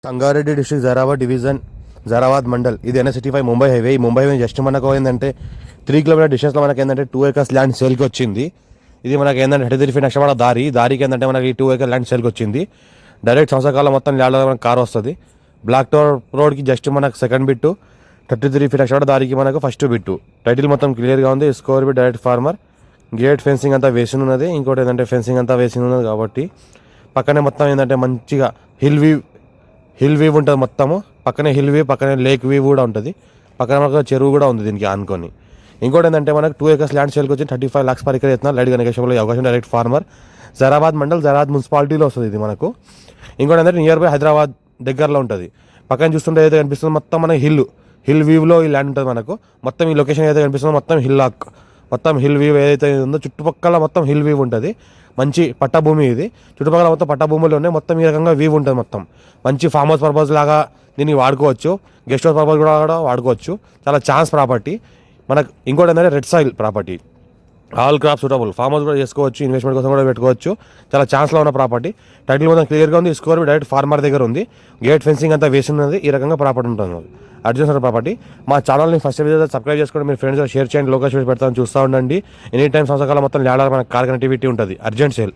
Sangareddy district Zaheerabad division Zaheerabad mandal ఇది NH65 Mumbai highway. ఈ Mumbai highway just మనకు ఏంటంటే 3 కిలోమీటర్ డిస్టెన్స్లో మనకి ఏంటంటే 2 acres ల్యాండ్ సేల్కి వచ్చింది. ఇది మనకి ఏంటంటే 33 feet నష్టపడ దారికి ఏంటంటే మనకి 2 acre ల్యాండ్ సేల్కి వచ్చింది. డైరెక్ట్ సంవత్సరకాలం మొత్తం ల్యాండ్ మనకు కార్ వస్తుంది. బ్లాక్ టోర్ రోడ్కి జస్ట్ మనకు సెకండ్ బిట్టు, 33 feet నష్టపడ దారికి మనకు ఫస్ట్ బిట్టు. టైటిల్ మొత్తం క్లియర్గా ఉంది. Score bit direct farmer. Gate fencing అంతా వేసి ఉన్నది. ఇంకోటి ఏంటంటే ఫెన్సింగ్ అంతా వేసి ఉన్నది కాబట్టి పక్కనే మొత్తం ఏంటంటే మంచిగా హిల్ వ్యూ ఉంటుంది. మొత్తము పక్కనే హిల్ వ్యూ, పక్కనే లేక్ వ్యూ కూడా ఉంటుంది. పక్కన మనకు చెరువు కూడా ఉంది దీనికి ఆనుకొని. ఇంకోటి ఏంటంటే మనకు 2 acres ల్యాండ్ సేల్కి వచ్చి 35 lakhs per acre ఇస్తున్నారు. లైట్ కనెక్షన్ అవకాశం డైరెక్ట్ ఫార్మర్. జరాబాద్ మండల్ జరాబాద్ మున్సిపాలిటీలో వస్తుంది ఇది మనకు. ఇంకోటి ఏంటంటే నియర్ బై హైదరాబాద్ దగ్గరలో ఉంటుంది. పక్కన చూస్తుంటే ఏదైతే కనిపిస్తుందో మొత్తం మన హిల్ వ్యూలో ఈ ల్యాండ్ ఉంటుంది మనకు. మొత్తం ఈ లొకేషన్ ఏదైతే కనిపిస్తుందో మొత్తం హిల్ వ్యూ ఏదైతే ఉందో చుట్టుపక్కల మొత్తం హిల్ వ్యూ ఉంటుంది. మంచి పట్టభూమి ఇది. చుట్టుపక్కల మొత్తం పట్టభూములు ఉన్నాయి. మొత్తం ఈ రకంగా వ్యూ ఉంటుంది. మొత్తం మంచి ఫామ్ హౌస్ పర్పస్ లాగా దీన్ని వాడుకోవచ్చు. గెస్ట్ హౌస్ పర్పస్ కూడా వాడుకోవచ్చు. చాలా ఛాన్స్ ప్రాపర్టీ మనకు. ఇంకోటి ఏంటంటే red soil property, all crop suitable. Farm house కూడా చేసుకోవచ్చు, ఇన్వెస్ట్మెంట్ కోసం కూడా పెట్టుకోవచ్చు. చాలా ఛాన్స్లో ఉన్న ప్రాపర్టీ. టైటిల్ మొత్తం క్లియర్గా ఉంది. స్కోర్ డైరెక్ట్ ఫార్మర్ దగ్గర ఉంది. గేట్ ఫెన్సింగ్ అంతా వేసి ఉన్నది. ఈ రకంగా ప్రాపర్టీ ఉంటుంది. Adjust property. మా ఛానల్ని ఫస్ట్ సబ్స్క్రైబ్ చేసుకోండి. మీరు ఫ్రెండ్స్ షేర్ చేయండి. లోకేష్ పెడతాను, చూస్తూ ఉండండి. ఎనీ టైం సంవత్సరాల మొత్తం ల్యాండ్ మనకు కార్ కనెక్టివిటీ ఉంటుంది. Urgent sale.